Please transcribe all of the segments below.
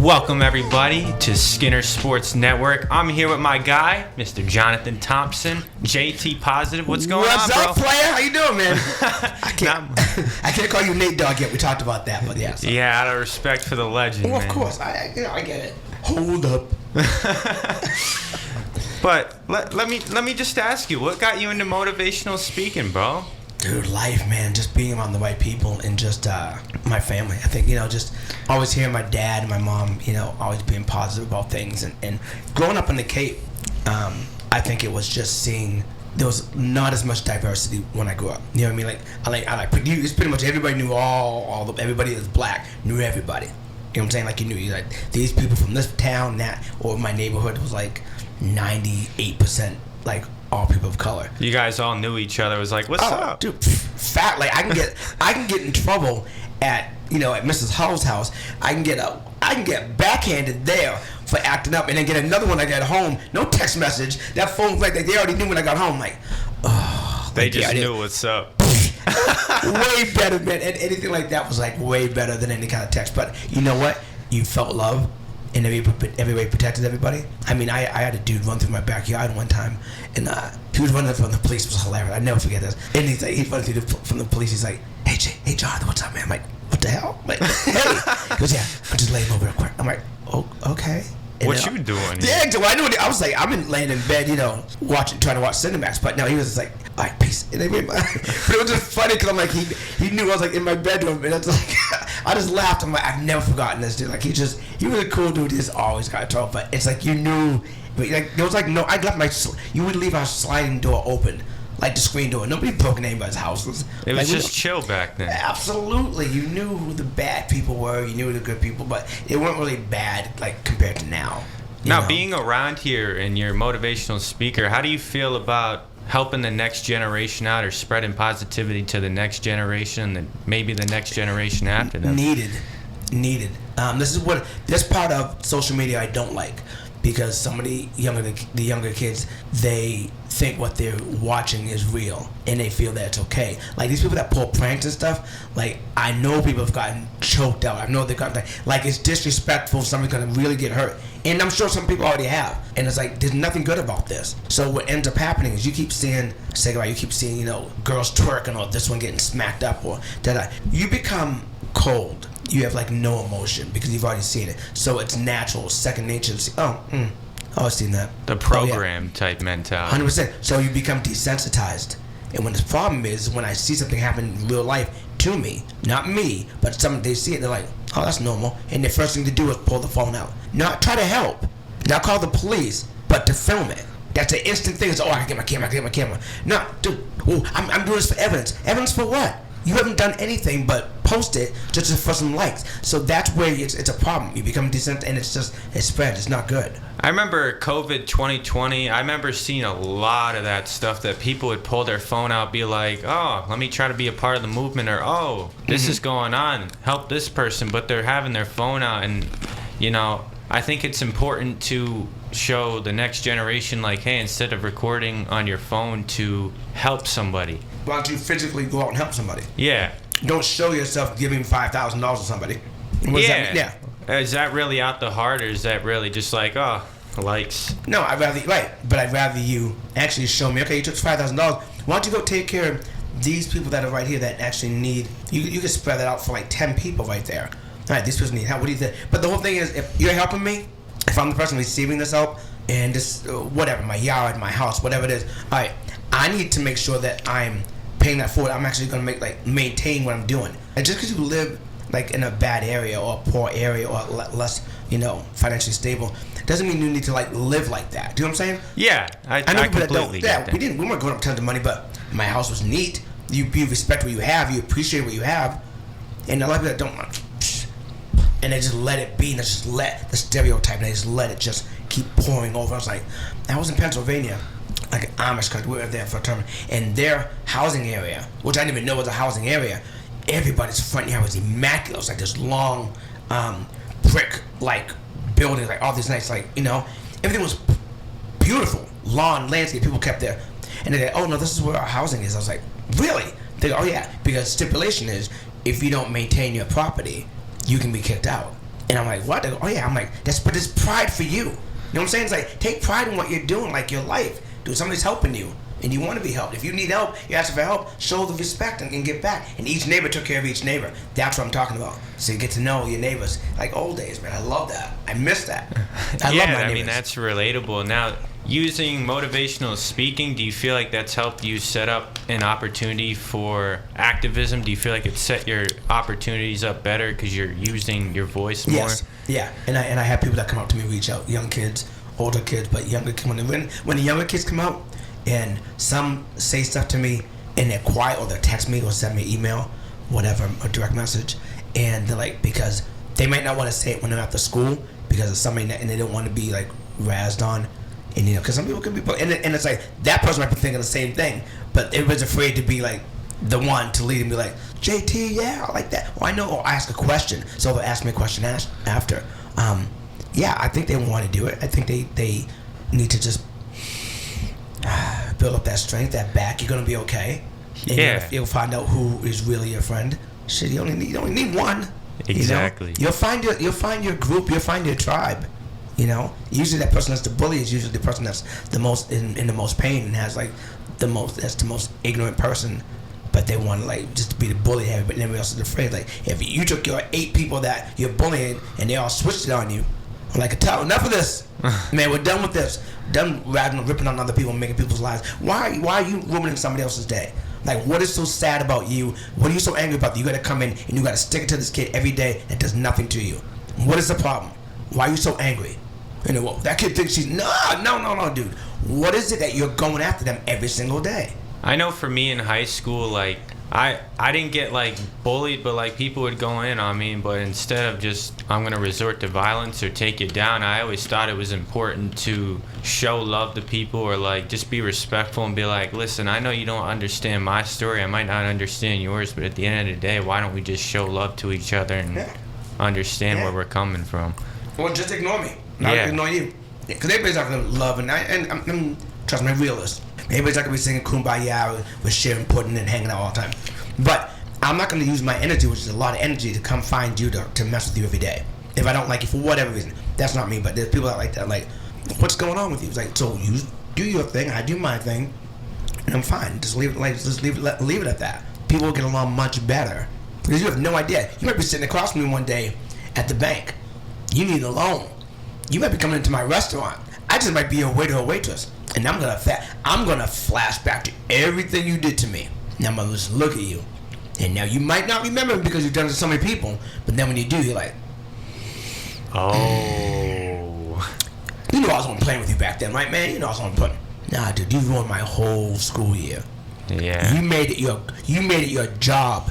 Welcome everybody to Skinner Sports Network. I'm here with my guy, Mr. Jonathan Thompson, JT Positive. What's going on, bro? What's up, player? How you doing, man? I can't call you Nate Dogg yet. We talked about that, but yeah. So. Yeah, out of respect for the legend, well, man. Of course. I get it. Hold up. But let me just ask you, what got you into motivational speaking, bro? Dude, life, man. Just being around the right people and just my family. I think, just always hearing my dad and my mom, always being positive about things. And growing up in the Cape, I think it was just seeing there was not as much diversity when I grew up. You know what I mean? It's pretty much everybody knew everybody that's black knew everybody. You know what I'm saying? Like you knew these people from this town, or my neighborhood was like 98% like all people of color. You guys all knew each other. It was like, what's up? Dude, fat. Like I can get in trouble at Mrs. Hull's house. I can get backhanded there for acting up, and then get another one I got home. No text message. That phone like they already knew when I got home. Like, oh, they just knew what's up. Way better, man. And anything like that was like way better than any kind of text. But you know what? You felt love. And everybody protected everybody. I mean, I had a dude run through my backyard one time, and he was running from the police. It was hilarious. I never forget this. And he's like, he running through from the police. He's like, hey, Jonathan, what's up, man? I'm like, what the hell? I'm like, hey. He goes, yeah, I'm just laying over real quick. I'm like, oh, okay. And what you doing? Yeah, I knew. I was like, I'm laying in bed, trying to watch Cinemax. But no, he was just like, all right, peace. And but it was just funny because I'm like, he knew I was like in my bedroom, and it's like, I just laughed. I'm like, I've never forgotten this dude. Like he was a cool dude. He just always got in trouble. But it's like you knew, but like there was like no. I left you would leave our sliding door open. Like the screen door. Nobody broke in anybody's houses. It was just chill back then. Absolutely. You knew who the bad people were. You knew who the good people, but it weren't really bad like compared to now. Now, being around here and you're a motivational speaker, how do you feel about helping the next generation out or spreading positivity to the next generation and maybe the next generation after them? Needed. This part of social media I don't like. Because some of the younger kids, they think what they're watching is real, and they feel that it's okay. Like these people that pull pranks and stuff, like I know people have gotten choked out. I know they've gotten like it's disrespectful. Somebody's gonna really get hurt, and I'm sure some people already have. And it's like there's nothing good about this. So what ends up happening is you keep seeing girls twerking or this one getting smacked up or that. You become cold. You have like no emotion because you've already seen it. So it's natural, second nature to see, I've seen that. The program type mentality. 100%. So you become desensitized. And when the problem is when I see something happen in real life to me, not me, but they see it, they're like, oh, that's normal. And the first thing to do is pull the phone out. Not try to help. Not call the police, but to film it. That's an instant thing. It's, I can get my camera. No, dude, I'm doing this for evidence. Evidence for what? You haven't done anything but post it just for some likes. So that's where it's a problem. You become desensitized and it spreads. It's not good. I remember COVID 2020. I remember seeing a lot of that stuff that people would pull their phone out, be like, oh, let me try to be a part of the movement, or oh, this is going on, help this person, but they're having their phone out. And I think it's important to show the next generation, like, hey, instead of recording on your phone, to help somebody. Why don't you physically go out and help somebody? Yeah. Don't show yourself giving $5,000 to somebody. Yeah. Is that really out the heart, or is that really just like, likes? No, I'd rather you actually show me, okay, you took $5,000. Why don't you go take care of these people that are right here that actually need, you can spread that out for like 10 people right there. All right, these people need help. What do you think? But the whole thing is, if you're helping me, if I'm the person receiving this help, and this, whatever, my yard, my house, whatever it is, all right, I need to make sure that I'm paying that forward. I'm actually going to maintain what I'm doing. And just because you live like in a bad area or a poor area or less, financially stable, doesn't mean you need to like live like that. Do you know what I'm saying? Yeah, I know completely get that. We weren't going up tons of money, but my house was neat. You respect what you have, you appreciate what you have, and a lot of people that don't, and they just let it be, and they just let the stereotype, and they just let it just keep pouring over. I was in Pennsylvania, like an Amish country. We were there for a term, and their housing area, which I didn't even know was a housing area, everybody's front yard was immaculate. It was like this long brick like building, like all these nice, like everything was beautiful, lawn, landscape. People kept there, and they go, oh no, this is where our housing is. I was like, really? They go, oh yeah, because stipulation is if you don't maintain your property, you can be kicked out. And I'm like, what? They go, oh yeah. I'm like, but it's pride for you. You know what I'm saying? It's like, take pride in what you're doing, like your life. Dude, somebody's helping you, and you want to be helped. If you need help, you ask for help, show the respect and give back. And each neighbor took care of each neighbor. That's what I'm talking about. So you get to know your neighbors. Like old days, man. I love that. I miss that. I love my neighbors. I mean, that's relatable. Now, using motivational speaking, do you feel like that's helped you set up an opportunity for activism? Do you feel like it set your opportunities up better because you're using your voice more? Yes. Yeah. And I have people that come up to me, reach out, young kids, older kids, but younger kids. When the younger kids come out and some say stuff to me and they're quiet, or they'll text me or send me an email, whatever, a direct message, and they're like, because they might not want to say it when they're after school because of something and they don't want to be like razzed on. And you know, because some people can be, and it's like that person might be thinking the same thing, but everybody's afraid to be like the one to lead and be like, JT, yeah, I like that. Well, I know, or ask a question. So they'll ask me a question after. Yeah, I think they want to do it. I think they need to just build up that strength, that back. You're gonna be okay. And you'll find out who is really your friend. Shit, you only need one. Exactly. You know? You'll find your group. You'll find your tribe. You know, usually that person that's the bully is usually the person that's the most in the most pain and has like that's the most ignorant person, but they want to like just to be the bully, but everybody else is afraid. Like if you took your 8 people that you're bullying and they all switched it on you, I'm like, tell enough of this, man. We're done with this. Done ripping on other people and making people's lives. Why are you ruining somebody else's day? Like, what is so sad about you? What are you so angry about that you got to come in and you got to stick it to this kid every day that does nothing to you? What is the problem? Why are you so angry? You know, well, that kid thinks she's no, dude. What is it that you're going after them every single day? I know for me in high school, like I didn't get like bullied, but like people would go in on me, but instead of just I'm gonna resort to violence or take you down, I always thought it was important to show love to people or like just be respectful and be like, listen, I know you don't understand my story, I might not understand yours, but at the end of the day, why don't we just show love to each other and understand where we're coming from? Well, just ignore me. Not ignore you. Because everybody's not going to love, and trust me, I'm a realist. Everybody's not going to be singing Kumbaya with sharing pudding and hanging out all the time. But I'm not going to use my energy, which is a lot of energy, to come find you to mess with you every day. If I don't like you for whatever reason. That's not me, but there's people that like that. Like, what's going on with you? It's like, so you do your thing, I do my thing, and I'm fine. Just leave it at that. People will get along much better. Because you have no idea. You might be sitting across from me one day at the bank. You need a loan. You might be coming into my restaurant. I just might be a waiter or waitress, and I'm gonna flash back to everything you did to me. Now I'm gonna just look at you, and now you might not remember because you've done it to so many people. But then when you do, you're like, oh, you know I was only playing with you back then, right, man? You know I was only putting. Nah, dude, you ruined my whole school year. Yeah. You made it your job.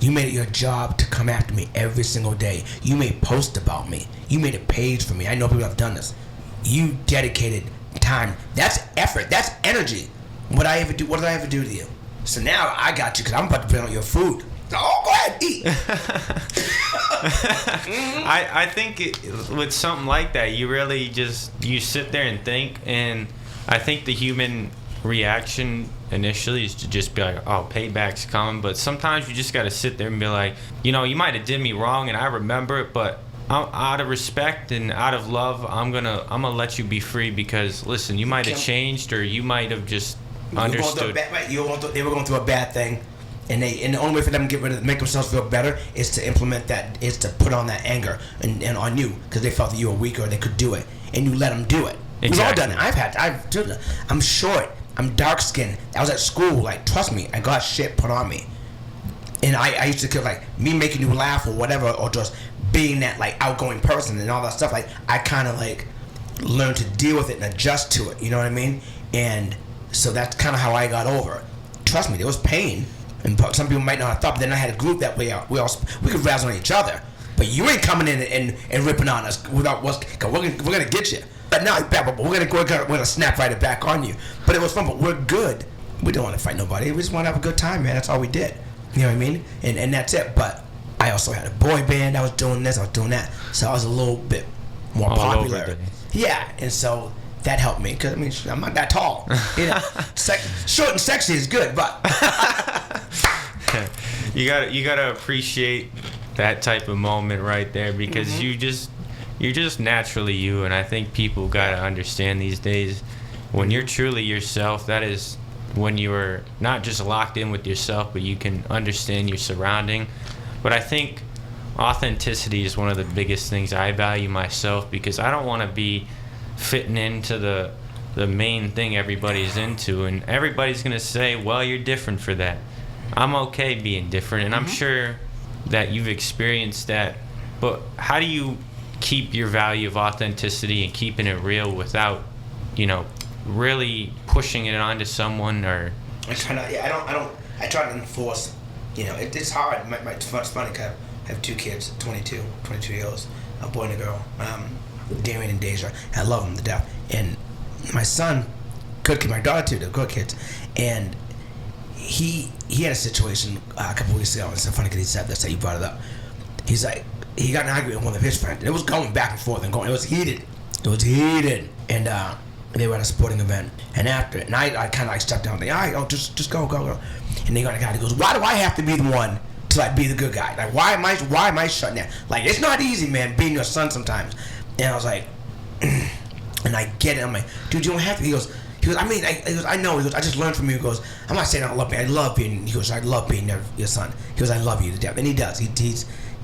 You made it your job to come after me every single day. You made posts about me. You made a page for me. I know people have done this. You dedicated time. That's effort. That's energy. What did I ever do to you? So now I got you because I'm about to bring out your food. So, go ahead, eat. I think with something like that, you really you sit there and think, and I think the human reaction initially is to just be like, oh, payback's coming, but sometimes you just got to sit there and be like, you know, you might have did me wrong and I remember it, but out of respect and out of love, I'm gonna let you be free because listen, you might have changed or you might have just understood. They were going through a bad thing, and the only way for them to make themselves feel better is to implement that, is to put on that anger and on you because they felt that you were weaker or they could do it, and you let them do it. Exactly. We've all done it. I'm short. I'm dark skinned. I was at school. Like, trust me, I got shit put on me, and I used to like me making you laugh or whatever, or just being that like outgoing person and all that stuff. Like, I kind of like learned to deal with it and adjust to it. You know what I mean? And so that's kind of how I got over it. Trust me, there was pain, and some people might not have thought. But then I had a group that we could razz on each other. But you ain't coming in and ripping on us without what's. Cause we're gonna get you. But now we're gonna snap right back on you. But it was fun. But we're good. We don't want to fight nobody. We just want to have a good time, man. That's all we did. You know what I mean? And that's it. But I also had a boy band. I was doing this. I was doing that. So I was a little bit more popular. Yeah, and so that helped me because I mean I'm not that tall. You know, short and sexy is good, but you gotta appreciate that type of moment right there, because you're just naturally you, and I think people gotta understand these days, when you're truly yourself, that is when you are not just locked in with yourself, but you can understand your surrounding. But I think authenticity is one of the biggest things I value myself, because I don't want to be fitting into the main thing everybody's into, and everybody's gonna say, well, you're different for that. I'm okay being different, and I'm sure that you've experienced that. But how do you keep your value of authenticity and keeping it real without, really pushing it onto someone? Or I try to enforce, it's hard. It's funny because I have 2 kids, 22 years old, a boy and a girl, Darian and Deja. I love them to death. And my son, good kid, my daughter too, they're good kids. And he had a situation a couple weeks ago, and it's so funny because he said this, that you brought it up. He's like, he got in an argument with one of his friends. It was going back and forth and going, it was heated. And they were at a sporting event. And after it, and I kind of like stepped down, like, all right, just go. And they got a guy that goes, why do I have to be the one to like be the good guy? Like, why am I shutting down? Like, it's not easy, man, being your son sometimes. And I was like, and I get it. I'm like, dude, you don't have to. He goes, I know. He goes, I just learned from you. He goes, I'm not saying I don't love you. I love being. He goes, I love being your son. He goes, I love you to death, and he does.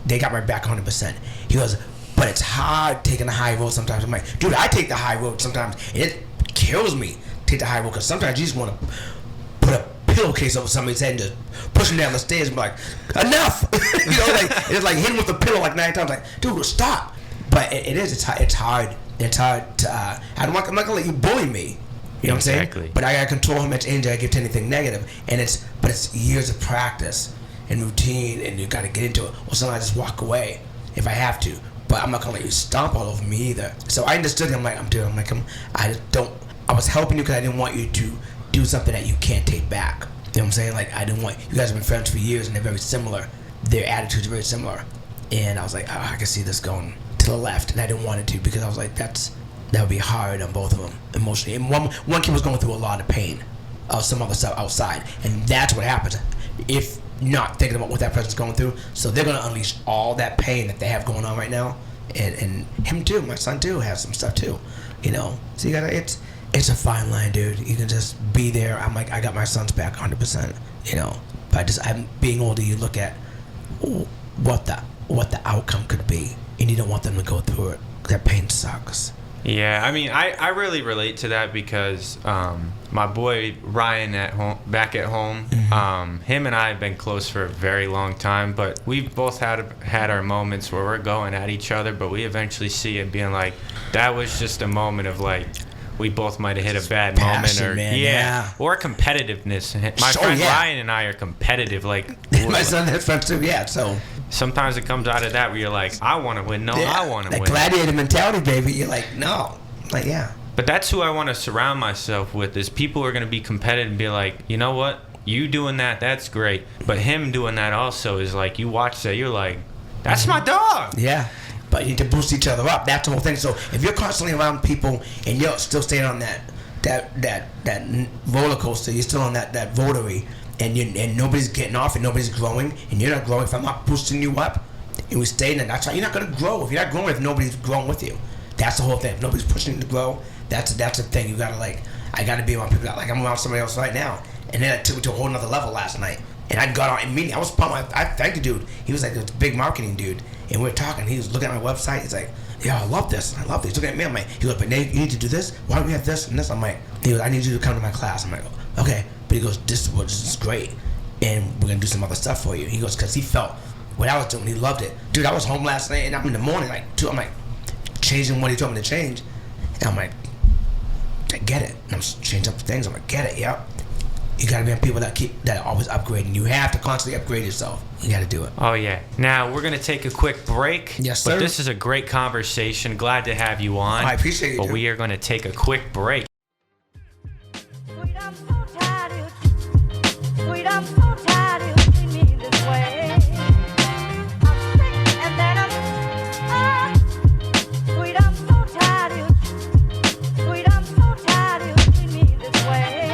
They got my back 100%. He goes, but it's hard taking the high road sometimes. I'm like, dude, I take the high road sometimes, and it kills me to take the high road, because sometimes you just want to put a pillowcase over somebody's head and just push them down the stairs and be like, enough. It's like hitting with a pillow like 9 times. Like, dude, stop. But it's hard. It's hard to. I'm not gonna let you bully me. You know what I'm saying? Exactly. But I gotta control how much energy I give to anything negative, and it's years of practice and routine, and you gotta get into it. Or sometimes I just walk away if I have to. But I'm not gonna let you stomp all over me either. So I understood him. I was helping you because I didn't want you to do something that you can't take back. You know what I'm saying? Like, I didn't want you guys have been friends for years, and they're very similar. Their attitudes are very similar, and I was like, I can see this going to the left, and I didn't want it to, because I was like, that would be hard on both of them emotionally. And one kid was going through a lot of pain of some other stuff outside, and that's what happens if not thinking about what that person's going through. So they're gonna unleash all that pain that they have going on right now, and him too. My son too has some stuff too, So you gotta. It's a fine line, dude. You can just be there. I'm like, I got my son's back 100%. But I'm being older. You look at what the outcome could be, and you don't want them to go through it. That pain sucks. Yeah, I mean, I really relate to that, because my boy Ryan back at home, him and I have been close for a very long time, but we've both had our moments where we're going at each other, but we eventually see it being like, that was just a moment of like, we both might have hit a bad Passion, moment, or man, or competitiveness. My friend Ryan and I are competitive, like my son has friends too. Yeah, so sometimes it comes out of that where you're like, I want to win. No, I want to win. That gladiator mentality, baby. You're like, no, like, yeah. But that's who I want to surround myself with, is people who are going to be competitive and be like, you know what, you doing that's great, but him doing that also is like, you watch that, you're like, that's my dog. Yeah. But you need to boost each other up. That's the whole thing. So if you're constantly around people and you're still staying on that roller coaster, you're still on that rotary, and nobody's getting off and nobody's growing, and you're not growing. If I'm not boosting you up, and we stay in it, that's how you're not gonna grow. If you're not growing, if nobody's growing with you, that's the whole thing. If nobody's pushing you to grow, that's the thing. You gotta I gotta be around people that, like, I'm around somebody else right now, and then it took me to a whole nother level last night. And I got on immediately. I was pumped. I thanked the dude. He was like this big marketing dude. And we were talking. He was looking at my website. He's like, yeah, I love this. He's looking at me. I'm like, he goes, but Nate, you need to do this. Why do we have this and this? I'm like, he goes, I need you to come to my class. I'm like, okay. But he goes, this is great. And we're going to do some other stuff for you. He goes, because he felt what I was doing. He loved it. Dude, I was home last night, and I'm in the morning, I'm like, changing what he told me to change. And I'm like, I get it. And I'm changing up things. I'm like, get it, yep. You gotta be on people that are always upgrading. You have to constantly upgrade yourself. You gotta do it. Oh yeah. Now we're gonna take a quick break. Yes, sir. But this is a great conversation. Glad to have you on. I appreciate you. But we are gonna take a quick break. Sweet, I'm so tired of you. Sweet, I'm so tired of you treating me this way. I'm sick and then I'm sweet, I'm so tired of you. Sweet, I'm so tired of you treating me this way.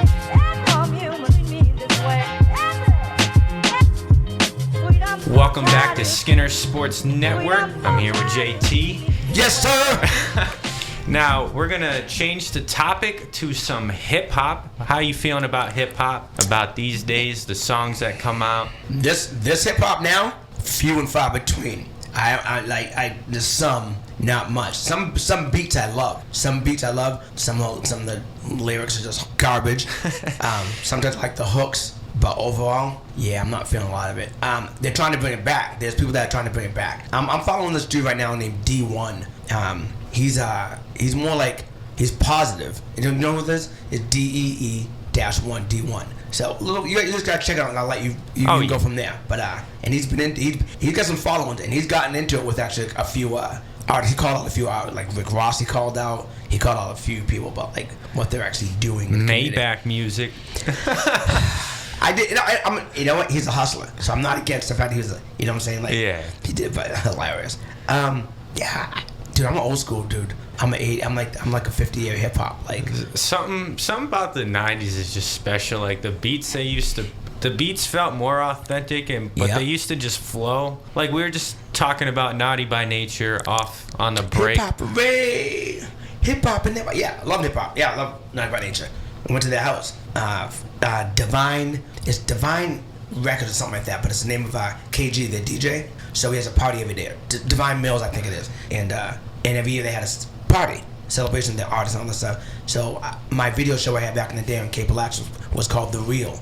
Welcome back to Skinner Sports Network. I'm here with JT. Yes, sir. Now, we're going to change the topic to some hip-hop. How you feeling about hip-hop, about these days, the songs that come out? This hip hop now, few and far between. There's some, not much. Some beats I love. Some of the lyrics are just garbage. Sometimes I like the hooks, but overall, yeah, I'm not feeling a lot of it. They're trying to bring it back. There's people that are trying to bring it back. I'm following this dude right now named D1. He's more like, he's positive. You know what this is? It's DEE-1 D1. So you just gotta check it out, and I'll let you can go from there. But and he's got some followings, and he's gotten into it with actually a few artists. He called out a few artists, like Rick Ross. He called out a few people about like what they're actually doing. Maybach music. I did. You know what? He's a hustler, so I'm not against the fact he was. You know what I'm saying? Like, yeah, he did, but hilarious. Yeah, dude, I'm an old school dude. I'm like a 50-year hip hop. Like something about the '90s is just special. Like the beats the beats felt more authentic, but they used to just flow. Like we were just talking about Naughty by Nature off on the break. Hip hop and hip hop. Yeah, I love hip hop. Yeah, I love Naughty by Nature. I went to their house. Divine Records or something like that, but it's the name of KG, the DJ. So he has a party every day. Divine Mills, I think it is, and every year they had a party celebration of their artists and all that stuff. So my video show I had back in the day on Cable Access was called The Real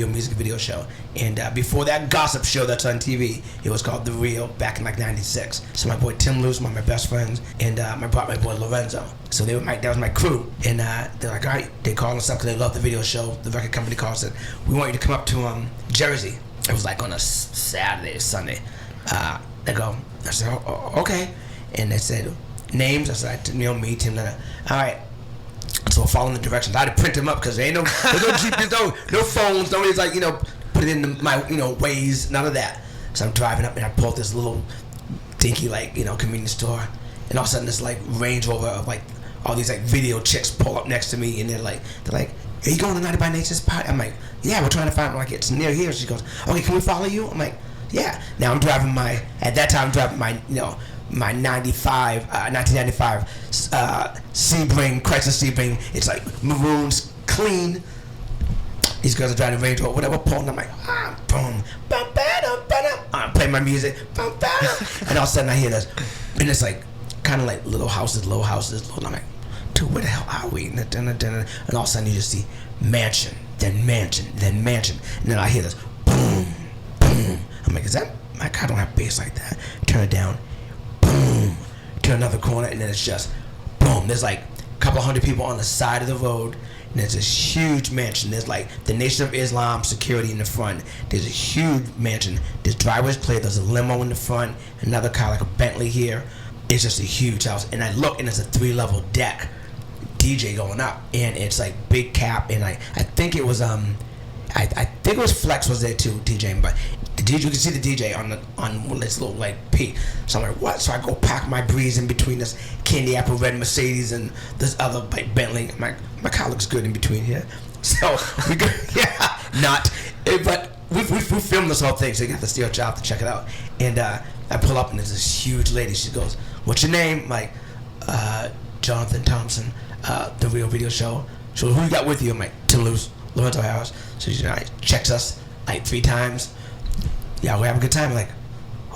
music video show. And before that gossip show that's on TV, it was called The Real back in like '96. So my boy Tim Luce, one of my best friends, and I brought my boy Lorenzo. So that was my crew. And they're like, all right, they called us up because they loved the video show. The record company called and said, we want you to come up to Jersey. It was like on a Saturday or Sunday. They go, I said, oh, okay. And they said, names. I said, me, Tim, all right. So following the directions, I had to print them up because there ain't no GPS, no phones, nobody's like, put it in my, Waze, none of that. So I'm driving up and I pull up this little dinky, convenience store, and all of a sudden this Range Rover of all these video chicks pull up next to me, and they're like, are you going to Naughty by Nature's party? I'm like, yeah, we're trying to find it's near here. She goes, okay, can we follow you? I'm like, yeah. Now I'm driving my 1995 Sebring, Chrysler Sebring. It's maroons, clean. These girls are driving Range Rover, whatever, pulling. I'm like, boom, I'm playing my music, and all of a sudden I hear this, and it's kind of little houses. I'm like, dude, where the hell are we? And all of a sudden you just see mansion, then mansion, then mansion, and then I hear this, boom, boom. I'm like, is that? My car don't have bass like that. Turn it down. Boom, to another corner, and then it's just boom. There's a couple hundred people on the side of the road, and there's this huge mansion. There's the Nation of Islam security in the front. There's a huge mansion. There's driver's clear. There's a limo in the front. Another car like a Bentley here. It's just a huge house. And I look, and it's a 3-level deck. DJ going up, and it's big cap, and I think it was I think it was Flex was there too, DJing, but the DJ, you can see the DJ on this little peak. So I'm like, what? So I go pack my Breeze in between this candy apple red Mercedes and this other Bentley. I'm like, my car looks good in between here. So we go, yeah, not, but we filmed this whole thing, so you got the Steel Child to check it out. And I pull up, and there's this huge lady. She goes, what's your name? I'm like, Jonathan Thompson, The Real video show. So who you got with you? I'm like, Toulouse, Lorenzo Harris. So she checks us 3 times. Yeah, we have a good time. Like,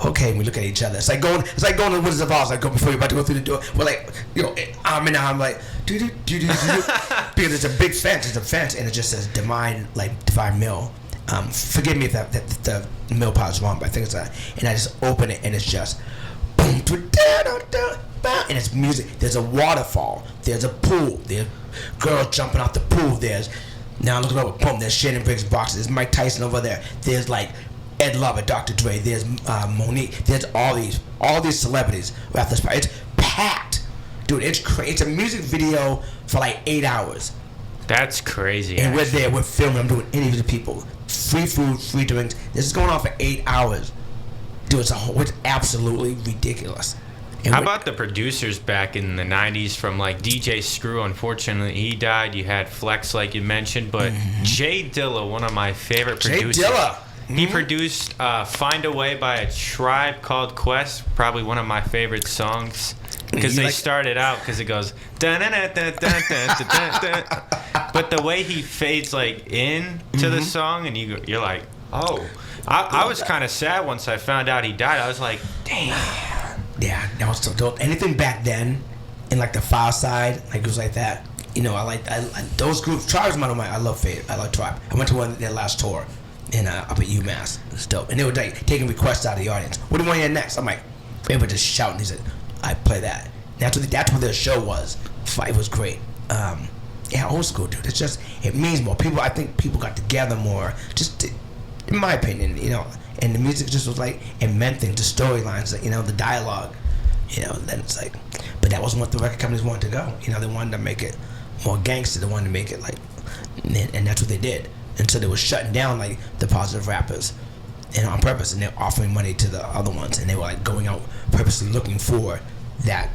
okay, and we look at each other. It's like going to the Wizards of Oz. Go before you're about to go through the door. We're arm in arm, do because it's a big fence. It's a fence, and it just says Divine Mill. Forgive me if the mill part is wrong, but I think it's and I just open it, and it's just boom, and it's music. There's a waterfall. There's a pool. There's girls jumping off the pool. Now looking over, boom, there's Shannon Briggs boxes. There's Mike Tyson over there. There's Ed Lover, Dr. Dre. There's Monique. There's all these celebrities at this party. It's packed, dude. It's crazy. It's a music video for 8 hours. That's crazy. And we're there. We're filming. I'm doing interviews with people. Free food, free drinks. This is going on for 8 hours, dude. It's absolutely ridiculous. And how about the producers back in the 90s from DJ Screw? Unfortunately, he died. You had Flex, like you mentioned, but Jay Dilla, one of my favorite producers. Jay Dilla. He produced "Find a Way" by A Tribe Called Quest, probably one of my favorite songs. Because they started out, because it goes, dun-dun-dun-dun-dun-dun-dun-dun. But the way he fades like in to the song, and you're like, oh. I was kind of sad once I found out he died. I was like, damn. Yeah, that was so dope. Anything back then, in like the Far Side, like it was like that. You know, I those groups. Tribe's one of my. I love Fade. I love Tribe. I went to their last tour, up at UMass. It's dope. And they were like taking requests out of the audience. What do you want to hear next? I'm like, they were just shouting. He said, I play that. That's what their show was. It was great. Yeah, old school, dude. It's just, it means more. I think people got together more. Just, in my opinion, you know. And the music just was like, it meant things. The storylines, you know, the dialogue. You know, then it's like, but that wasn't what the record companies wanted to go. You know, they wanted to make it more gangster. They wanted to make it like, and that's what they did. And so they were shutting down like the positive rappers, and on purpose, and they're offering money to the other ones, and they were like going out purposely looking for that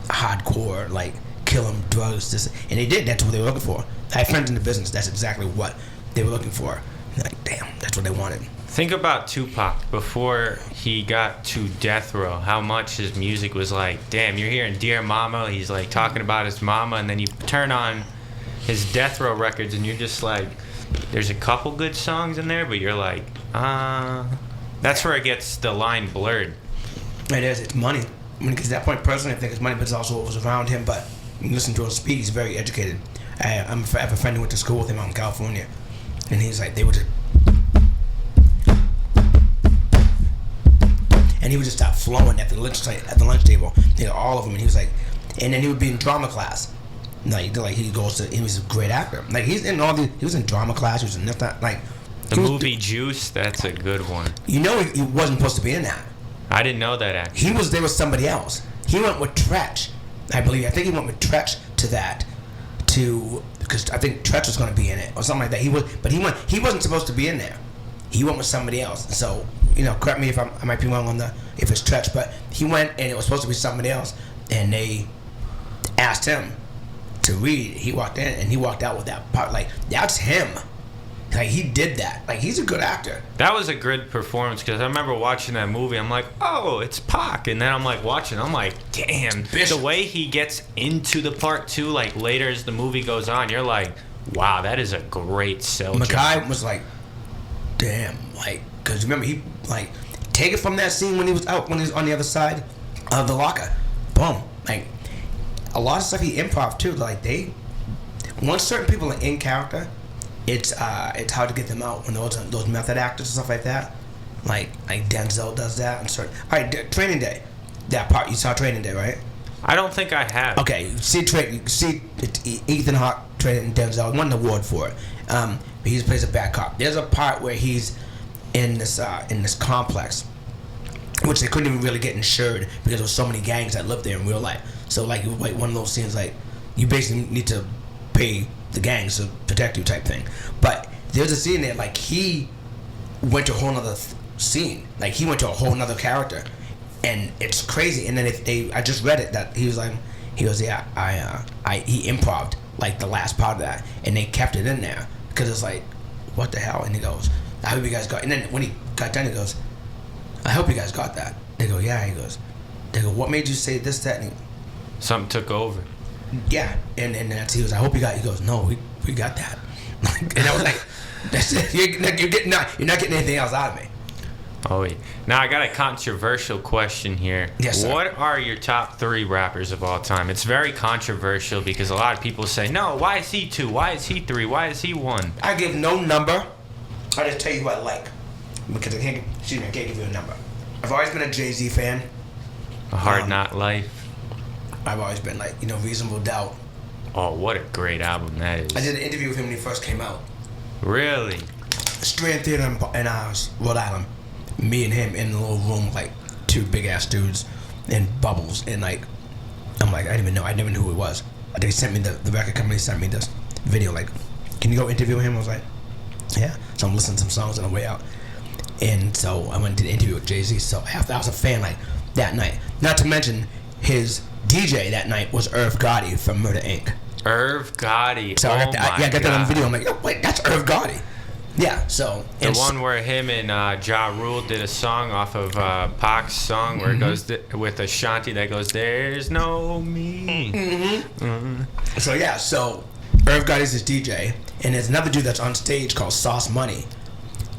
hardcore, like kill 'em, drugs, this, and they did. That's what they were looking for. I have friends in the business. That's exactly what they were looking for. Like, damn, that's what they wanted. Think about Tupac before he got to death row. How much his music was like, damn, you're hearing Dear Mama. He's like talking about his mama, and then you turn on his death row records, and you're just like, there's a couple good songs in there, but you're like, that's where it gets the line blurred. It is. It's money. I mean, because at that point, personally, I think it's money, but it's also what was around him. But you listen to him speak, he's very educated. I have a friend who went to school with him out in California, and he's like, they would just, and he would just start flowing at the lunch table, you know, all of them. And he was like, and then he would be in drama class. Like he was a great actor. Like he was in drama class. He was in that, like the movie Juice. That's a good one. You know, he wasn't supposed to be in that. I didn't know that actually. He was there with somebody else. He went with Tretch, I believe. I think he went with Tretch because I think Tretch was going to be in it or something like that. He wasn't supposed to be in there. He went with somebody else. So, you know, correct me if I might be wrong on if it's Tretch, but he went and it was supposed to be somebody else, and they asked him to read. He walked in and he walked out with that part. Like, that's him. Like, he did that. Like, he's a good actor. That was a good performance, because I remember watching that movie. I'm like, oh, it's Pac. And then I'm like watching. I'm like, damn. The way he gets into the part too, like later as the movie goes on, you're like, wow, that is a great sell. Mackay was like, damn. Like, because remember, he, like, take it from that scene when he was on the other side of the locker. Boom. Like, a lot of stuff he improv too. Like, once certain people are in character, it's hard to get them out. When those method actors and stuff like that, like Denzel does that. And certain. All right, Training Day, that part you saw Training Day, right? I don't think I have. Okay, see Ethan Hawke, Training Denzel won an award for it. But he plays a bad cop. There's a part where he's in this complex, which they couldn't even really get insured because there was so many gangs that lived there in real life. So like one of those scenes, like you basically need to pay the gangs to protect you type thing. But there's a scene there, like he went to a whole nother scene. Like he went to a whole nother character, and it's crazy. And then I just read it that he goes, yeah, he improv'd like the last part of that, and they kept it in there because it's like, what the hell? And he goes, I hope you guys got. And then when he got done, he goes, I hope you guys got that. They go, yeah. He goes, they go, what made you say this, that, and something took over. Yeah, and that's, he goes, I hope you got. He goes, no, we got that. And I was like, that's it. You're not getting anything else out of me. Oh, yeah. Now I got a controversial question here. Yes, sir. What are your top 3 rappers of all time? It's very controversial because a lot of people say, no, why is he 2? Why is he 3? Why is he 1? I give no number. I just tell you who I like because I can't give you a number. I've always been a Jay-Z fan. A Hard Knock Life. I've always been like, Reasonable Doubt. Oh, what a great album that is. I did an interview with him when he first came out. Really? Strand Theater in Rhode Island. Me and him in the little room, like 2 big ass dudes and Bubbles, and like I'm like, I never knew who it was. They sent me the record company sent me this video, like, can you go interview him? I was like, yeah. So I'm listening to some songs on the way out, and so I went and did an interview with Jay-Z. So I was a fan like that night. Not to mention his DJ that night was Irv Gotti from Murder Inc. Irv Gotti. So I got that on video. I'm like, oh, wait, that's Irv Gotti. Yeah, so The one where him and Ja Rule did a song off of Pac's song where it goes with Ashanti that goes, "There's no me." So yeah, so Irv Gotti is his DJ, and there's another dude that's on stage called Sauce Money.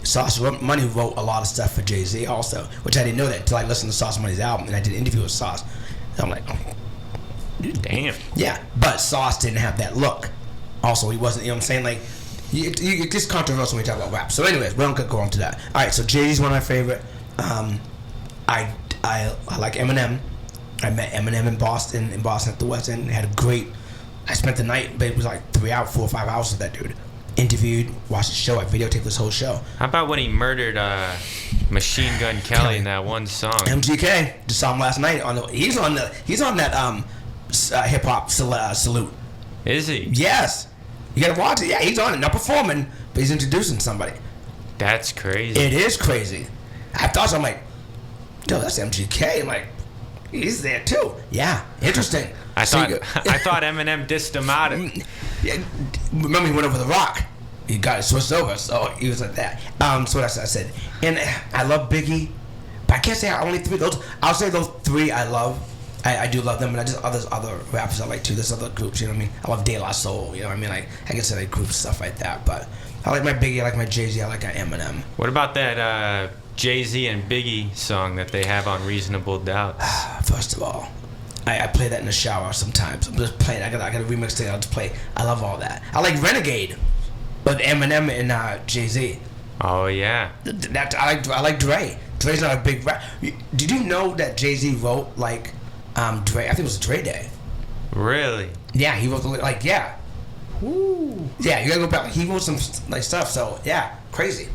Sauce Money wrote a lot of stuff for Jay-Z also, which I didn't know that until I listened to Sauce Money's album, and I did an interview with Sauce. And I'm like, oh. Damn. Yeah, but Sauce didn't have that look. Also, he wasn't, you know what I'm saying? Like, it's just controversial when we talk about rap. So anyways, we don't go on to that. All right, so Jay-Z's one of my favorite. I like Eminem. I met Eminem in Boston at the West End. Had a great, I spent the night, but it was like 4 or 5 hours with that dude. Interviewed, watched the show, I videotaped this whole show. How about when he murdered Machine Gun Kelly in that one song? MGK, just saw him last night. He's on that hip hop salute. Is he? Yes, you gotta watch it. Yeah, he's on it, not performing, but he's introducing somebody. That's crazy. It is crazy. I thought so. I'm like, yo, that's MGK. I'm like, he's there too. Yeah, interesting. I thought Eminem dissed him out. Yeah, remember he went over the rock. He got it switched over, so he was like that. So what I said, and I love Biggie, but I can't say only 3 of those. I'll say those 3 I love. I do love them, and I just other rappers I like too. There's other groups, you know what I mean? I love De La Soul, you know what I mean? Like I guess I like groups stuff like that. But I like my Biggie, I like my Jay-Z, I like my Eminem. What about that Jay-Z and Biggie song that they have on Reasonable Doubts? First of all, I play that in the shower sometimes. I'm just playing. I got a remix thing. I'll just play. I love all that. I like Renegade, but Eminem and Jay-Z. Oh yeah. That I like Dre. Dre's not a big rap. Did you know that Jay-Z wrote like Dre? I think it was Dre Day. Really? Yeah, he wrote like yeah. Woo. Yeah, you gotta go back. He wrote some like stuff. So yeah, crazy.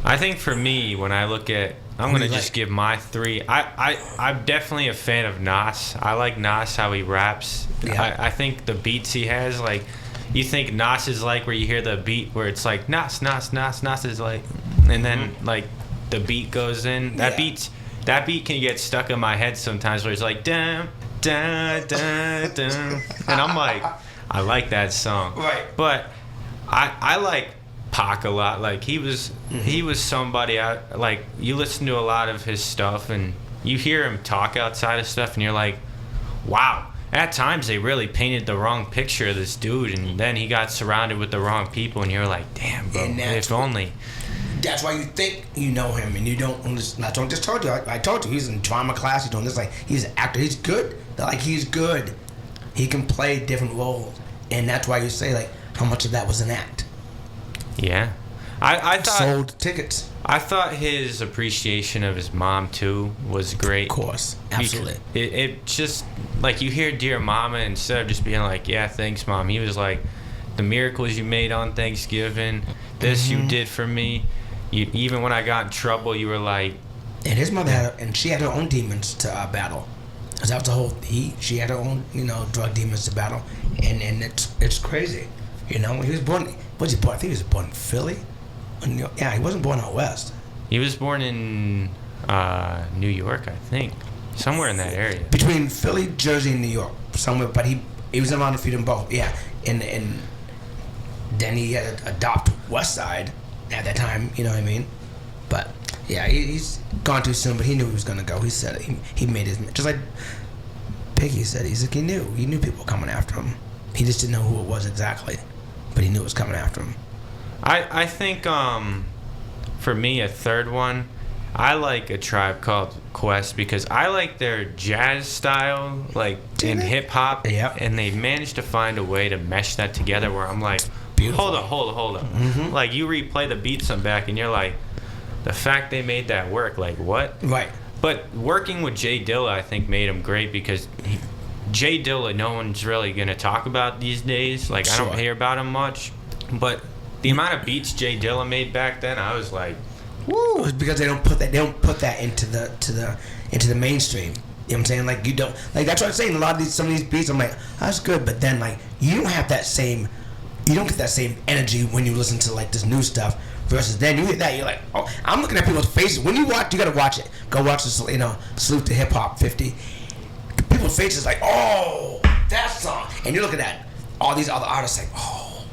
I think for me, when I look at, I'm gonna just give my 3. I'm definitely a fan of Nas. I like Nas how he raps. Yeah. I think the beats he has, like, you think Nas is like where you hear the beat where it's like Nas is like, and then like the beat goes in. That beat can get stuck in my head sometimes where it's like dun dun dun dun, and I'm like, I like that song. Right. But I like Pac a lot. Like he was somebody like you listen to a lot of his stuff and you hear him talk outside of stuff and you're like, wow, at times they really painted the wrong picture of this dude, and then he got surrounded with the wrong people and you're like, damn, bro, if only. That's why you think you know him and you don't. I just told you. I told you he's in drama class. He's doing this. Like he's an actor. He's good. Like he's good. He can play different roles, and that's why you say like how much of that was an act. Yeah, I thought sold tickets. I thought his appreciation of his mom too was great. Of course, absolutely. It just like you hear "Dear Mama" instead of just being like, "Yeah, thanks, Mom." He was like, "The miracles you made on Thanksgiving, this you did for me." Even when I got in trouble, you were like. And his mother she had her own demons to battle. Cause that was the whole. She had her own drug demons to battle, and it's crazy. He was born. Was he born? I think he was born in Philly. Yeah, he wasn't born out west. He was born in New York, I think, somewhere in that area. Between Philly, Jersey, and New York, somewhere. But he was around the feet in both. Yeah, and then he had to adopt West Side at that time. You know what I mean? But yeah, he's gone too soon. But he knew he was gonna go. He said it. He made his just like Piggy said. He's like he knew people coming after him. He just didn't know who it was exactly, but he knew it was coming after him. I think for me a third one, I like A Tribe Called Quest because I like their jazz style, like in hip hop, and they managed to find a way to mesh that together where I'm like, beautiful. Hold up. Mm-hmm. Like you replay the beats on back and you're like, the fact they made that work, like what? Right. But working with Jay Dilla, I think made him great because Jay Dilla, no one's really gonna talk about these days. Like I don't hear about him much, but the amount of beats Jay Dilla made back then, I was like, woo! It's because they don't put that into the mainstream. You know what I'm saying? Like you don't like that's what I'm saying. Some of these beats, I'm like, that's good, but then like you don't get that same energy when you listen to like this new stuff. Versus then you hit that, you're like, oh, I'm looking at people's faces. When you watch, you gotta watch it. Go watch this, Salute to Hip Hop 50. People's faces like, oh, that song, and you're looking at all these other artists like, oh,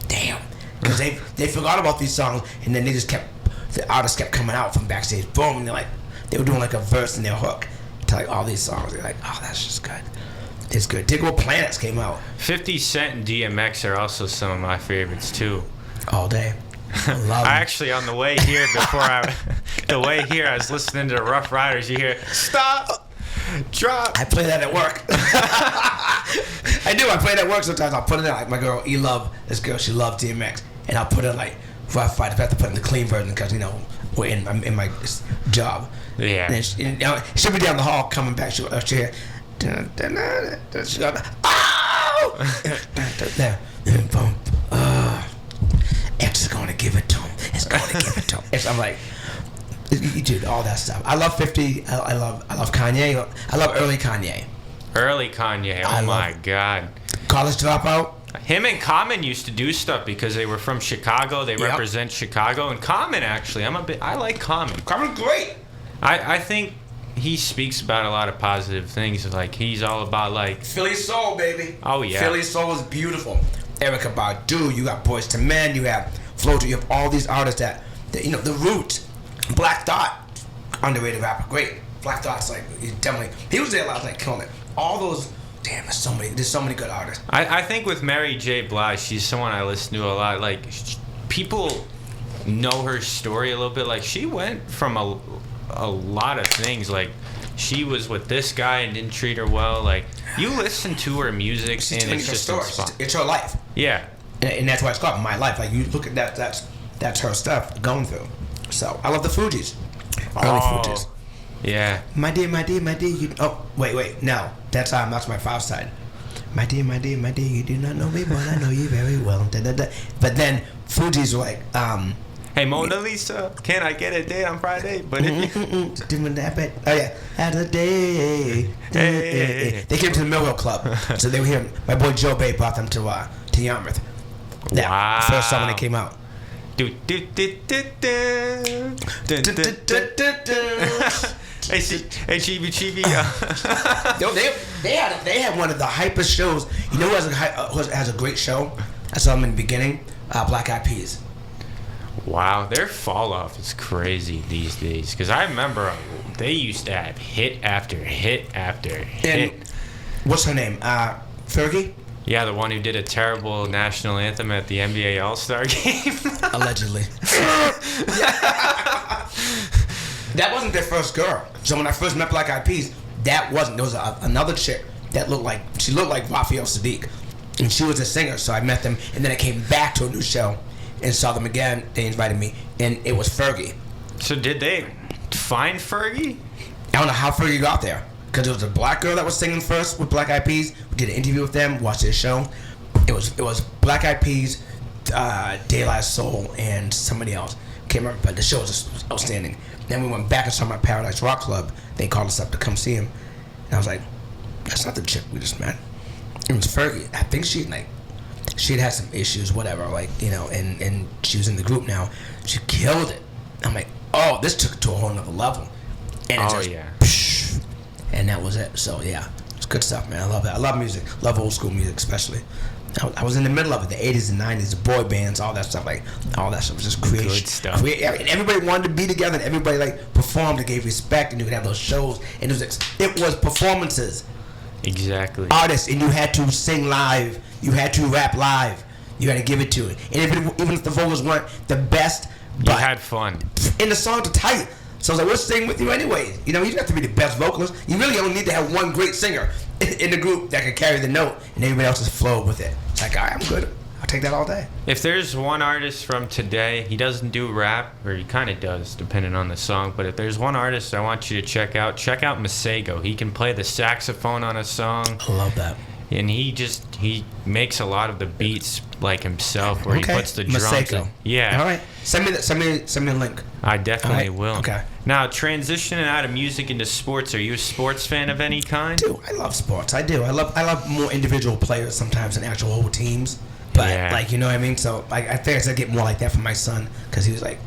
damn. because they forgot about these songs, and then the artists kept coming out from backstage, boom, and they were doing like a verse in their hook to like all these songs. They're like, oh, that's just good. It's good. Digable Planets came out. 50 Cent and DMX are also some of my favorites too. All day. I love I them. actually, on the way here, I was listening to the Rough Riders. You hear, stop, drop. I play that at work. I do. I play it at work sometimes. I'll put it in. Like my girl, this girl, she loves DMX. And I'll put it like Rough Riders. I have to put it in the clean version because, I'm in my job. Yeah. And she'll be down the hall coming back. She'll hear, she'll go, oh! X is going to give it to him. It's going to give it to him. I'm like, dude, all that stuff. I love 50. I love Kanye. I love early Kanye. Early Kanye. Oh my God. College Dropout. Him and Common used to do stuff because they were from Chicago. They represent Chicago. And Common, actually, I like Common. Common's great. I think he speaks about a lot of positive things. Like, he's all about, like... Philly Soul, baby. Oh, yeah. Philly Soul is beautiful. Erykah Badu, you got Boyz II Men, you have Flojo, you have all these artists that The Roots, Black Thought, underrated rapper, great. Black Thought's like, he was there last night killing it. All those, damn, there's so many good artists. I think with Mary J. Blige, she's someone I listen to a lot. Like, people know her story a little bit. Like, she went from a lot of things. Like, she was with this guy and didn't treat her well. Like, you listen to her music and it's just inspiring. It's her life. Yeah. And that's why it's called My Life. Like, you look at that, that's her stuff going through. So, I love the Fugees. Early Fugees. Yeah. My dear, wait. No. That's my five side. My dear, you do not know me, but I know you very well. Da, da, da. But then Fugees were like, hey, Mona Lisa, can I get a date on Friday? But if you... doing that bit. Oh yeah, had a day. Hey. They came to the Millwall Club, so they were here. My boy Joe Bay brought them to Yarmouth. That first song when it came out. Hey, Chibi Chibi. They had one of the hypest shows. You know who has a great show? I saw them in the beginning. Black Eyed Peas. Wow, their fall off is crazy these days. Because I remember they used to have hit after hit after hit. And what's her name? Fergie? Yeah, the one who did a terrible national anthem at the NBA All-Star game. Allegedly. That wasn't their first girl. So when I first met Black Eyed Peas, there was another chick that looked like Raphael Sadiq. And she was a singer, so I met them. And then I came back to a new show and saw them again. They invited me, and it was Fergie. So did they find Fergie? I don't know how Fergie got there. Because it was a black girl that was singing first with Black Eyed Peas. We did an interview with them, watched their show. It was Black Eyed Peas, De La Soul, and somebody else. Can't remember, but the show was outstanding. Then we went back and saw my Paradise Rock Club. They called us up to come see him. And I was like, that's not the chick we just met. It was Fergie. I think she'd had some issues, whatever, and she was in the group now. She killed it. I'm like, oh, this took it to a whole nother level. And and that was it. So yeah, it's good stuff, man. I love it. I love music. Love old school music, especially. I was in the middle of it, the 80s and 90s, the boy bands, all that stuff. Like, all that stuff was just creation. Good stuff. And everybody wanted to be together, and everybody performed and gave respect, and you could have those shows, and it was performances. Exactly. Artists, and you had to sing live, you had to rap live, you had to give it to it. And even if the vocals weren't the best, you had fun. And the songs are tight. So I was like, we'll sing with you anyway. You don't have to be the best vocalist. You really only need to have one great singer in the group that can carry the note, and everybody else just flow with it. It's like, all right, I'm good. I'll take that all day. If there's one artist from today, he doesn't do rap, or he kind of does, depending on the song, but if there's one artist I want you to check out Masego. He can play the saxophone on a song. I love that. And he makes a lot of the beats like himself, where he puts the drums in. Yeah. All right. Send me a link. I definitely will. Okay. Now, transitioning out of music into sports, are you a sports fan of any kind? I love sports. I do. I love more individual players sometimes than actual whole teams. But you know what I mean? So I think I get more like that from my son, because he was like,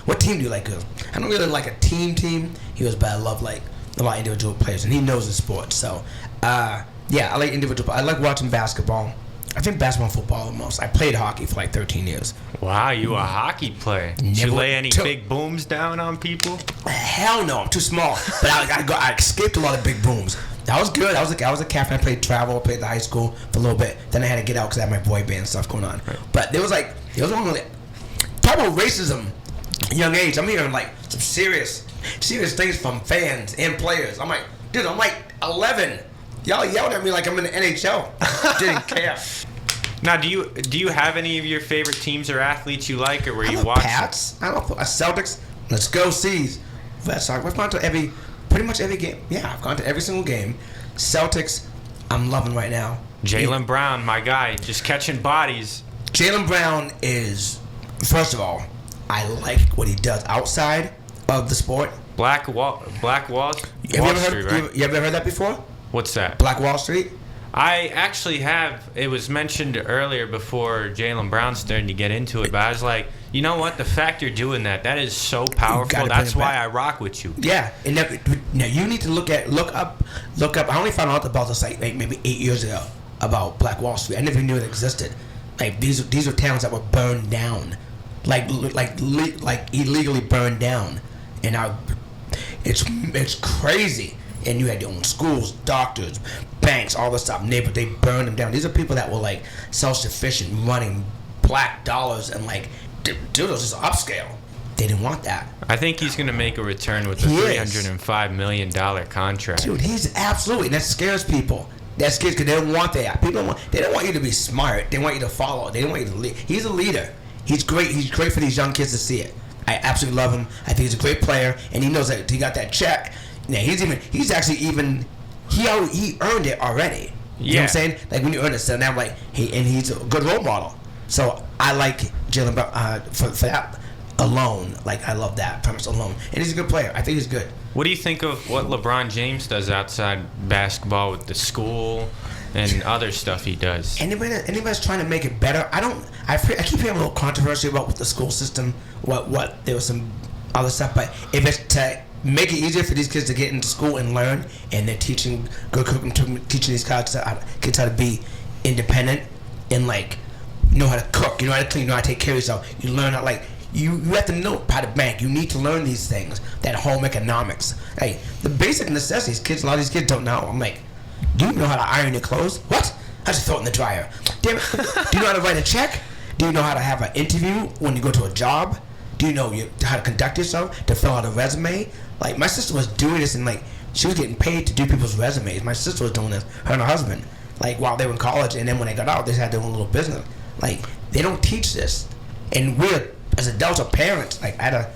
what team do you like? I don't really like a team. He goes, but I love a lot of individual players, and he knows the sport. So, I like individual. I like watching basketball. I think basketball and football the most. I played hockey for like 13 years. Wow, you a hockey player. Did you lay any big booms down on people? Hell no, I'm too small. But I escaped a lot of big booms. That was good. I was a captain. I played travel, played the high school for a little bit. Then I had to get out because I had my boy band stuff going on. But there was only talk about racism, young age. I'm hearing like some serious things from fans and players. I'm like, dude, I'm like 11. Y'all yelled at me like I'm in the NHL. Didn't care. Now, do you have any of your favorite teams or athletes you like, or were you watching? watching? Pats. I don't know. Celtics. Let's go C's. Red Sox. I've gone to pretty much every game. Yeah, I've gone to every single game. Celtics, I'm loving right now. Jaylen Brown, my guy, just catching bodies. Jaylen Brown is, first of all, I like what he does outside of the sport. Black Wall Street, right? You ever heard that before? What's that? Black Wall Street? I actually have. It was mentioned earlier before Jaylen Brown started to get into it, but I was like, you know what? The fact you're doing that is so powerful. That's why I rock with you. Yeah, and now you need to look up. I only found out about this like maybe 8 years ago about Black Wall Street. I never knew it existed. Like these are towns that were burned down, like illegally burned down, and it's crazy. And you had your own schools, doctors, banks, all this stuff. They burned them down. These are people that were like self-sufficient, running black dollars, and like, dude, it was just upscale. They didn't want that. I think he's gonna make a return with a $305 million contract. Dude, he's absolutely. And that scares people. That scares because they don't want that. They don't want you to be smart. They want you to follow. They don't want you to lead. He's a leader. He's great. He's great for these young kids to see it. I absolutely love him. I think he's a great player, and he knows that he got that check. Yeah, he earned it already. You know what I'm saying? Like when you earn it, so now I'm like, he's a good role model. So I like Jaylen Brown for that alone. Like I love that premise alone, and he's a good player. I think he's good. What do you think of what LeBron James does outside basketball with the school and other stuff he does? Anybody's trying to make it better. I keep hearing a little controversy about with the school system. What there was some other stuff, but if it's to make it easier for these kids to get into school and learn, and they're teaching these kids how to be independent and like know how to cook, you know how to clean, you know how to take care of yourself. You learn how you have to know how to bank. You need to learn these things. That home economics, hey, the basic necessities. A lot of these kids don't know. I'm like, do you know how to iron your clothes? What? I just throw it in the dryer. Damn it. Do you know how to write a check? Do you know how to have an interview when you go to a job? Do you know how to conduct yourself, to fill out a resume? Like, my sister was doing this, and, like, she was getting paid to do people's resumes. My sister was doing this, her and her husband, like, while they were in college, and then when they got out, they had their own little business. Like, they don't teach this. And we're, as adults or parents, like, I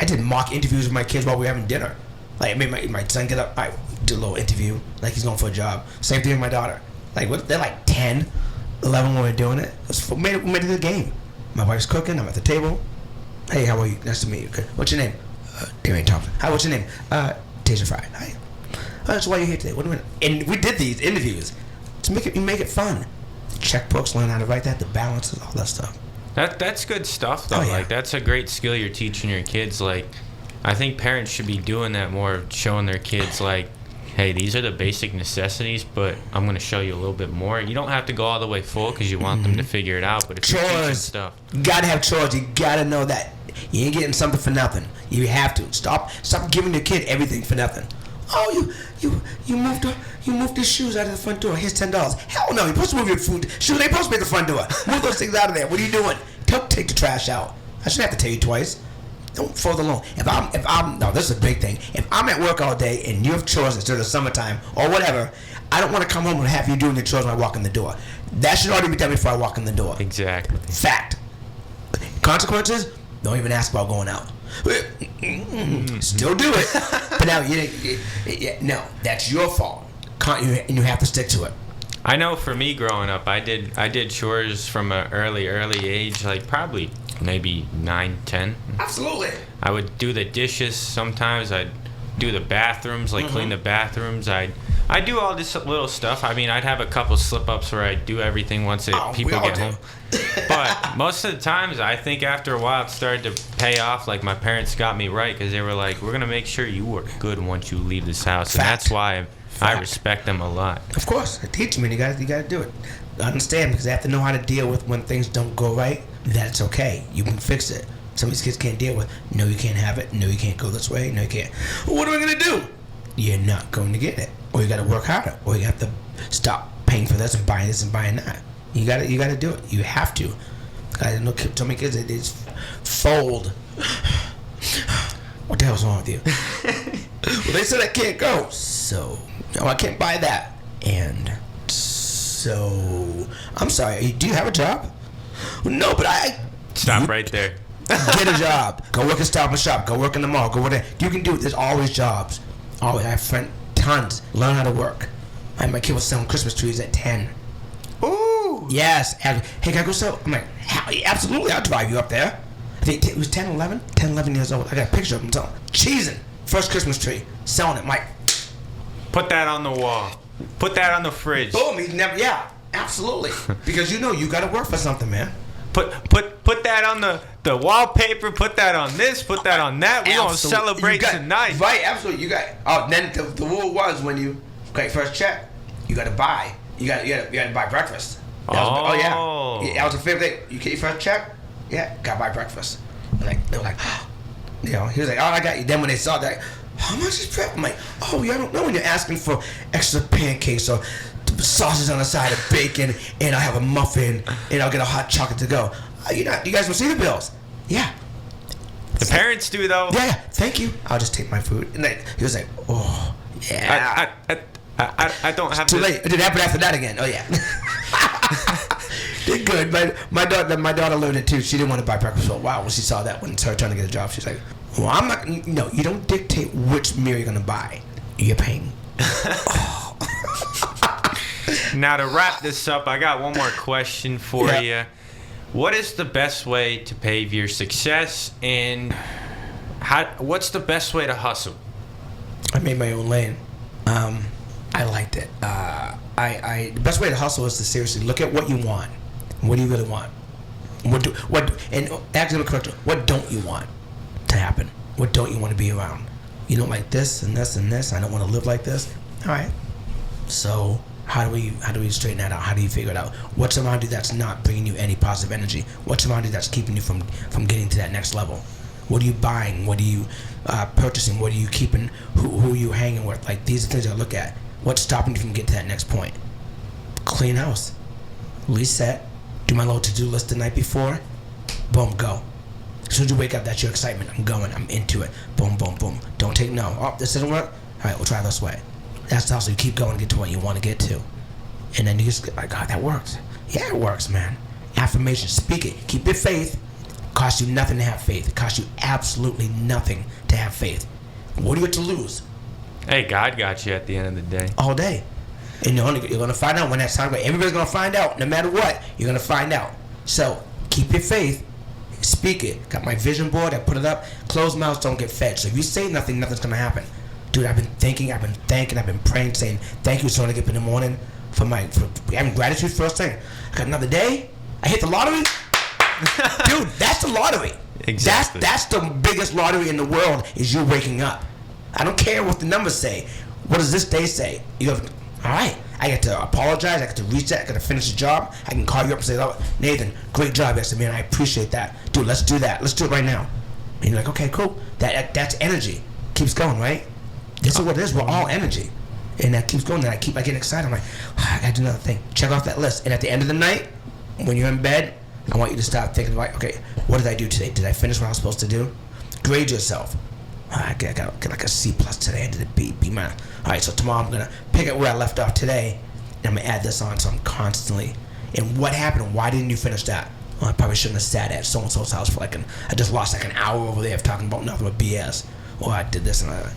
did mock interviews with my kids while we were having dinner. Like, I made my son get up, I do a little interview, like he's going for a job. Same thing with my daughter. Like, they're like 10, 11 when we're doing it. We made it a good game. My wife's cooking, I'm at the table. Hey, how are you? Nice to meet you. Good. What's your name? Thompson. Hi, what's your name? Tasia Fried. Hi. So why are you here today? What do you mean? And we did these interviews to make it fun. The checkbooks, learn how to write that, the balances, all that stuff. That's good stuff though. Oh, yeah. Like that's a great skill you're teaching your kids. Like I think parents should be doing that more, showing their kids like, hey, these are the basic necessities, but I'm going to show you a little bit more. You don't have to go all the way full because you want them to figure it out. But if you're teaching stuff, you gotta have chores. You gotta know that you ain't getting something for nothing. You have to stop giving your kid everything for nothing. Oh, you moved the shoes out of the front door. Here's $10. Hell no, you're supposed to move your food. Shoes ain't supposed to be at the front door. Move those things out of there. What are you doing? Take the trash out. I shouldn't have to tell you twice. Don't fold alone. If I'm no, this is a big thing. If I'm at work all day and you have chores instead of summertime or whatever, I don't want to come home and have you doing your chores when I walk in the door. That should already be done before I walk in the door. Exactly. Fact. Consequences? Don't even ask about going out. Still do it, but now no, that's your fault. And you have to stick to it. I know for me growing up, I did chores from an early age, like probably maybe 9, 10. Absolutely. I would do the dishes sometimes. I'd do the bathrooms, like clean the bathrooms. I do all this little stuff. I mean, I'd have a couple slip-ups where I do everything once people get home. But most of the times, I think after a while, it started to pay off. Like, my parents got me right because they were like, we're going to make sure you are good once you leave this house. Fact. And that's why I respect them a lot. Of course. Teach me. You got to do it. understand, because they have to know how to deal with when things don't go right. That's okay. You can fix it. Some of these kids can't deal with, no, you can't have it. No, you can't go this way. No, you can't. Well, what am I going to do? You're not going to get it. Or you got to work harder. Or you have to stop paying for this and buying this and buying that. You got to do it. You have to. I know so many kids, they just fold. What the hell's wrong with you? Well, they said I can't go. So, no, I can't buy that. And so, I'm sorry. Do you have a job? No, but Stop right there. Get a job. Go work at Stop and Shop. Go work in the mall. Go whatever. You can do it. There's always jobs. Always. I have friends, tons. Learn how to work. My kid was selling Christmas trees at 10. Ooh. Yes. Hey, can I go sell? I'm like, absolutely. I'll drive you up there. I think it was 10, 11? 10, 11 years old. I got a picture of him cheesing. First Christmas tree. Selling it. I'm like, put that on the wall. Put that on the fridge. boom. He's never, yeah, absolutely. Because you got to work for something, man. Put that on the wallpaper. Put that on this. Put that on that. We gonna celebrate tonight. Right, absolutely. You got. Oh, then the rule was when you get first check, you got to buy. You got to buy breakfast. Yeah. That was a favorite thing. You get your first check, yeah, gotta buy breakfast. And they were like, he was like, oh, I got you. Then when they saw that, how much is prep? I'm like, oh, yeah, I don't know when you're asking for extra pancakes or sausage on the side of bacon, and I have a muffin, and I'll get a hot chocolate to go. You guys will see the bills. Yeah. The parents do though. Yeah. Thank you. I'll just take my food. And he was like, oh, yeah. I don't have too late. It didn't happen after that again. Oh yeah. Did good. My daughter learned it too. She didn't want to buy breakfast for a while when she saw that when it's her turn to get a job. She's like, well, I'm not. No, you don't dictate which meal you're gonna buy. You're paying. Now to wrap this up, I got one more question for you. What is the best way to pave your success, and what's the best way to hustle? I made my own lane. I liked it. The best way to hustle is to seriously look at what you want. What do you really want? And actually, correct. What don't you want to happen? What don't you want to be around? You don't like this and this and this. I don't want to live like this. All right. So how do we straighten that out? How do you figure it out? What's around you that's not bringing you any positive energy? What's around you that's keeping you from getting to that next level? What are you buying? What are you purchasing? What are you keeping? Who are you hanging with? Like, these are things I look at. What's stopping you from getting to that next point? Clean house. Reset. Do my little to-do list the night before. Boom, go. As soon as you wake up, that's your excitement. I'm going. I'm into it. Boom, boom, boom. Don't take no. Oh, this didn't work? All right, we'll try this way. That's how, so you keep going and get to what you want to get to. And then you just get like, God, that works. Yeah, it works, man. Affirmation. Speak it. Keep your faith. Costs you nothing to have faith. It costs you absolutely nothing to have faith. What do you have to lose? Hey, God got you at the end of the day. All day. And you're going to find out when that time goes. Everybody's going to find out. No matter what, you're going to find out. So keep your faith. Speak it. Got my vision board. I put it up. Closed mouths don't get fed. So if you say nothing, nothing's going to happen. Dude, I've been thinking, I've been thanking, I've been praying, saying thank you so I get up in the morning for having gratitude first thing. I got another day. I hit the lottery. Dude, that's the lottery. Exactly. That's the biggest lottery in the world, is you waking up. I don't care what the numbers say. What does this day say? You have, all right, I get to apologize, I get to reset, I get to finish the job. I can call you up and say, oh, Nathan, great job yesterday, man, I appreciate that. Dude, let's do that. Let's do it right now. And you're like, okay, cool. That's energy. Keeps going, right? This is what it is. We're all energy. And that keeps going. And I get excited. I'm like, I got to do another thing. Check off that list. And at the end of the night, when you're in bed, I want you to start thinking, like, okay, what did I do today? Did I finish what I was supposed to do? Grade yourself. I got like a C+ today. I did a B minus. All right, so tomorrow I'm going to pick up where I left off today, and I'm going to add this on, so I'm constantly. And what happened? Why didn't you finish that? Well, I probably shouldn't have sat at so-and-so's house for I just lost like an hour over there of talking about nothing but BS. Or I did this and that.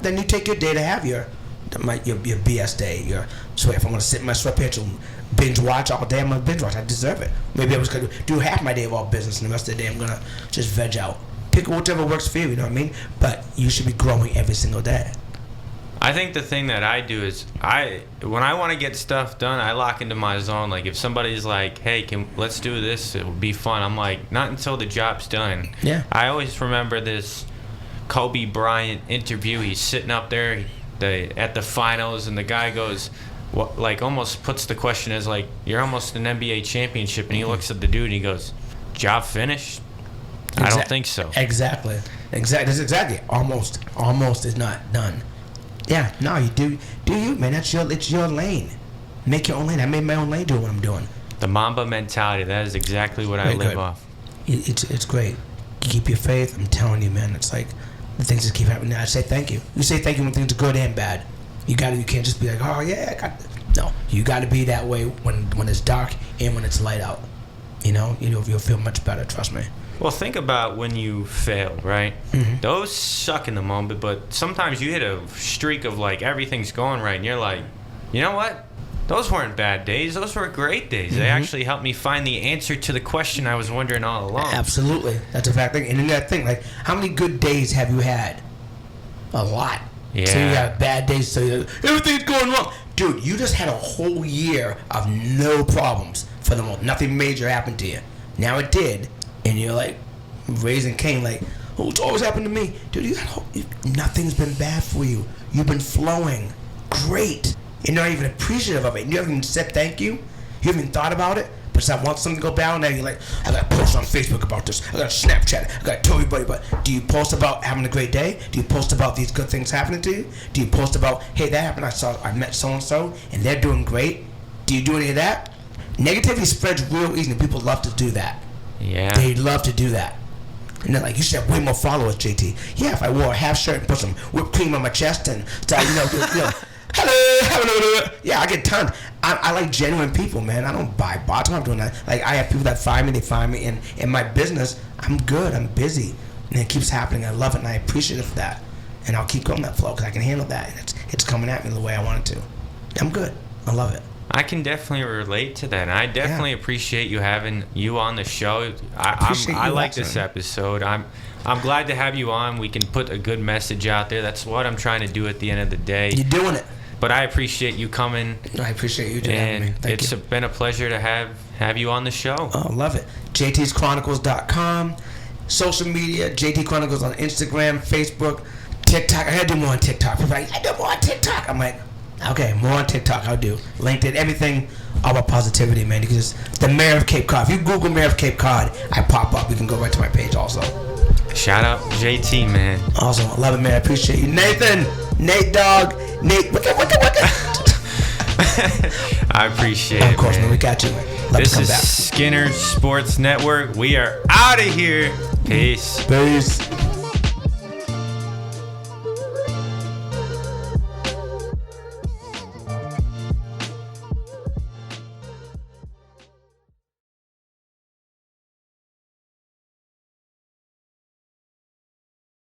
Then you take your day to have your BS day. So if I'm going to sit in my sweatpants and binge watch all day, I'm going to binge watch. I deserve it. Maybe I was going to do half my day of all business, and the rest of the day I'm going to just veg out. Pick whatever works for you, you know what I mean? But you should be growing every single day. I think the thing that I do is when I want to get stuff done, I lock into my zone. Like if somebody's like, "Hey, let's do this. It will be fun." I'm like, not until the job's done. Yeah. I always remember this Kobe Bryant interview. He's sitting up there at the finals, and the guy goes, what, like almost puts the question as like, you're almost an NBA championship, and he looks at the dude and he goes, job finished? I don't think so. Exactly. That's exactly. Almost is not done. Yeah, no, you do you, man. It's your lane. Make your own lane. I made my own lane doing what I'm doing. The Mamba mentality, that is exactly what I live off. It's great. Keep your faith. I'm telling you, man. It's like the things just keep happening. I say thank you. You say thank you when things are good and bad. You can't just be like, oh yeah, I got this. No, you got to be that way when it's dark and when it's light out. You'll feel much better. Trust me. Well, think about when you fail, right? Mm-hmm. Those suck in the moment, but sometimes you hit a streak of like everything's going right, and you're like, you know what? Those weren't bad days. Those were great days. They actually helped me find the answer to the question I was wondering all along. Absolutely. That's a fact thing. And then that thing, like, how many good days have you had? A lot. Yeah. So you have bad days, so everything's going wrong. Dude, you just had a whole year of no problems for the most. Nothing major happened to you. Now it did. And you're like, raising Cain, like, oh, it's always happened to me. Dude, nothing's been bad for you. You've been flowing. Great. You're not even appreciative of it. You haven't even said thank you. You haven't even thought about it. But I want something to go down. Now you're like, I got to post on Facebook about this. I got to Snapchat. I got to tell everybody. But do you post about having a great day? Do you post about these good things happening to you? Do you post about, hey, that happened. I met so-and-so, and they're doing great? Do you do any of that? Negativity spreads real easy, and people love to do that. Yeah. They love to do that. And they're like, you should have way more followers, JT. Yeah, if I wore a half shirt and put some whipped cream on my chest and start, hello. Yeah, I get tons. I like genuine people, man. I don't buy bots. I'm not doing that. Like, I have people that find me. They find me. And in my business, I'm good. I'm busy. And it keeps happening. I love it, and I appreciate it for that. And I'll keep going that flow because I can handle that. And it's coming at me the way I want it to. I'm good. I love it. I can definitely relate to that. And I definitely appreciate you having you on the show. I like this episode. I'm glad to have you on. We can put a good message out there. That's what I'm trying to do at the end of the day. You're doing it. But I appreciate you coming. I appreciate you doing it. And it's been a pleasure to have you on the show. Oh, love it. JT'sChronicles.com. Social media, JT Chronicles on Instagram, Facebook, TikTok. I gotta do more on TikTok. People are like, I do more on TikTok. I'm like, okay, more on TikTok, I'll do. LinkedIn, everything, all about positivity, man. You can just, the Mayor of Cape Cod. If you Google Mayor of Cape Cod, I pop up. You can go right to my page also. Shout out JT, man. Awesome. I love it, man. I appreciate you. Nathan, Nate Dog, Nate, wicka. I appreciate it, of course, man. We got you. This is Skinner Sports Network. We are out of here. Peace.